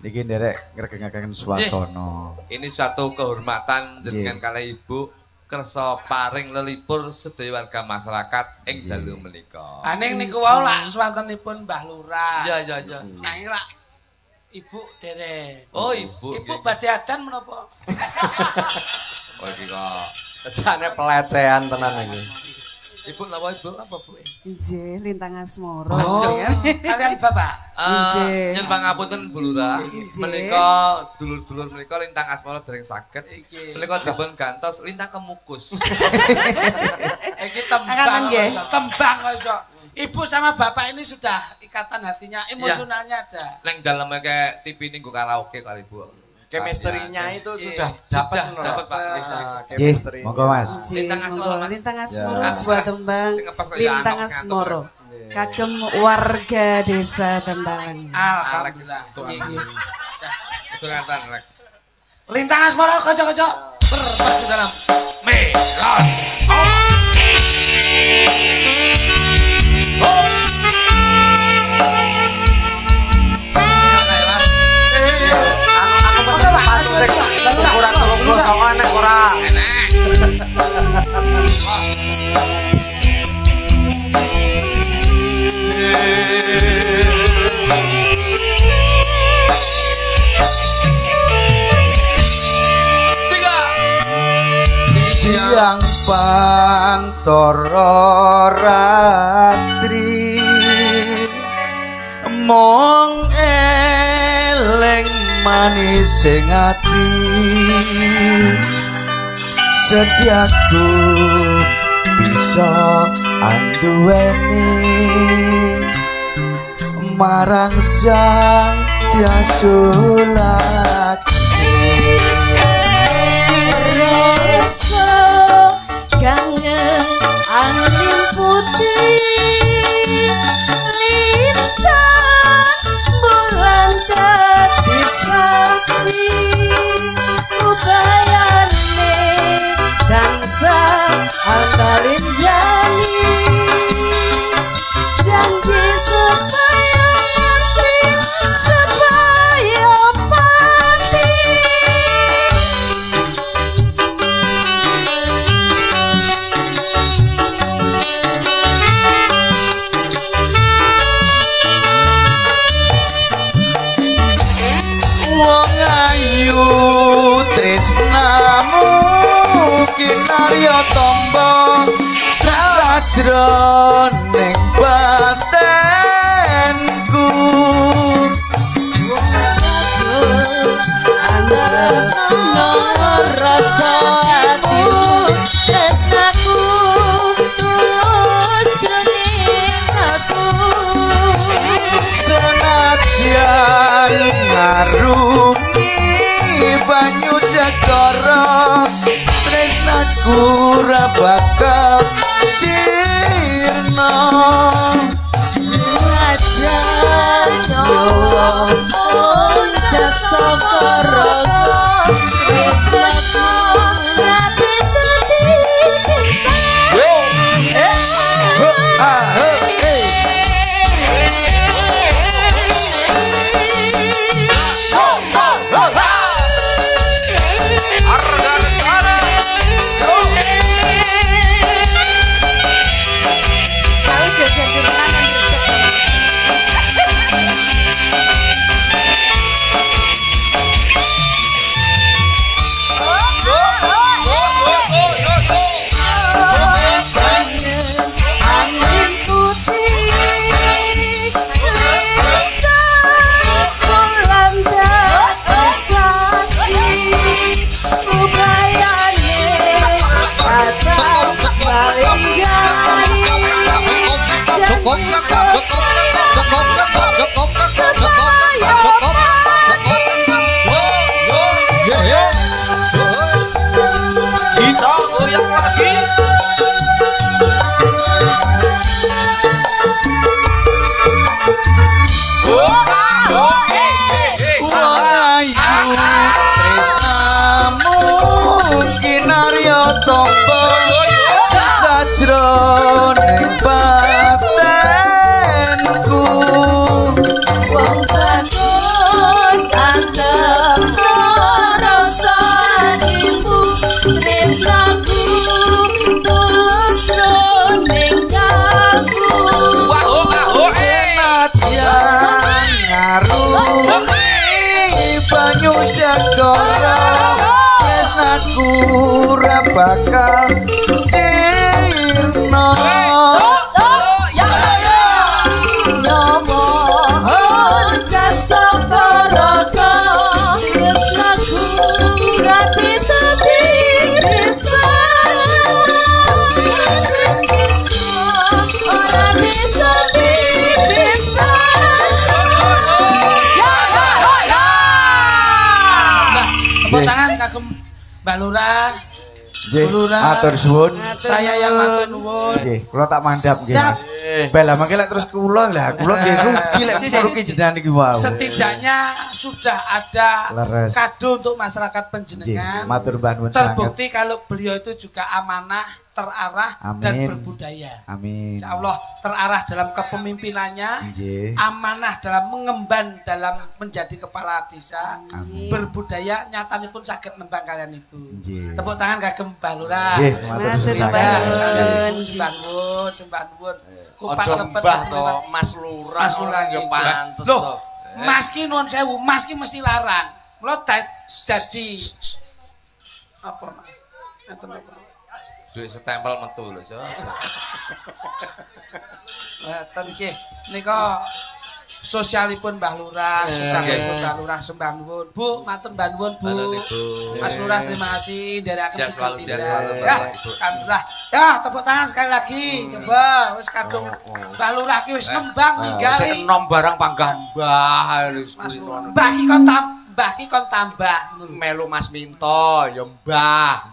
Niki nderek ngregeng-ngregeng swasana. Ini suatu kehormatan jenengan kalih Ibu kersa paring lelipur sedaya warga masyarakat ing dalu menika. Aning niku wau lak swantenipun Mbah Lurah. Iya. Nah iki lak Ibu derek. Oh, Ibu. Ibu badhe adan menapa? Oh iki kok. Jane pelecehan tenan iki. Ibu napa Ibu? Apa Bu? Injih, Lintang Asmoro. Oh, kalian Bapak. Injih. Nyun pangapunten Bu Lurah. Injih. Menika dulur-dulur menika lintang asmara dereng saged. Iki. Menika dipun gantos lintang kemukus. Iki Angkatan nggih. tembang kok. Ibu sama Bapak ini sudah ikatan hatinya, emosionalnya ada. Neng dalem kayak TV ning karaoke kali Bu. Chemistry-nya itu Iya, sudah dapat dapat, Pak. Nggih, monggo Mas. Injih, Lintang Asmoro, monggo. Mas. Lintang Asmoro Ya. sebuah tembang Sing ngepas kaya Lintang anak sing Asmoro. ngantuk. Kagem warga desa Tembalang. Alhamdulillah. Alek, Iso ngantan rek. Lintang Asmoro kanca-kanca berbaju dalam melon. Aku pesen sepatu rek. Ukuran 39 nek ora. Siang pantoro ratri mong eleng manis sing ati setiaku bisa anduweni marang sang tiasulaksmi Rasa kangen angin putih lintang bulan dadi saksi ubayane dansa antarin jani janji supaya masih supaya pati. wong ayu tresnamu kinarya tamba sajroning batenku Rasa hatimu tresnaku tulus jroning aku senajan ngarungi banyu segara tresnaku ra bakal sirna banyu segara tresnaku ora bakal sirna Tepuk tangan kagem Mbak Lurah. nggih Lurah. matur suwun Saya yang matur nuwun. nggih kula tak mandhap nggih Siap. Mas bela mangke lek terus kula nggih rugi lek rugi jenengan iki wae Setidaknya sudah ada Leres. kado untuk masyarakat nggih Panjenengan. matur nuwun sanget Terbukti kalau beliau itu juga amanah, terarah dan Amin. berbudaya. amin Insya Allah terarah dalam kepemimpinannya, nggih amanah dalam mengemban dalam menjadi kepala desa, Amin. berbudaya nyatanya pun sakit nembang kalian itu. Nggih. Tepuk tangan kagem Mbak Lurah. nggih matur Matur suwun nuwun. sanget Sembah nuwun. Kupat Ojo lepet mbah lepet. to, Mas Lurah Mas Lurah yo gitu. pantes Loh, to. Mas ki nuwun sewu, Mas ki mesti larang. Lo dadi apa Mas? Ngeten apa? Duit setempel metu lho, so. Ngeten nggih. Nika sosialipun Mbah Lurah, sedangipun Mbah Lurah sembah nuwun. Bu, matur mbah nuwun, Bu. Halo, Ibu. Mas Lurah terima kasih ndherekaken Sehat selalu, sugeng sehat tindak. selalu, Ya, Bapak, Ibu. alhamdulillah. Ya, tepuk tangan sekali lagi. Coba wis kadung Mbah Lurah ki wis nembang ninggali. Sing enom barang panggah mbah wis Mas kuwi Lurah. ngono. Mbah ki kon tambah. Melu Mas Minto, ya mbah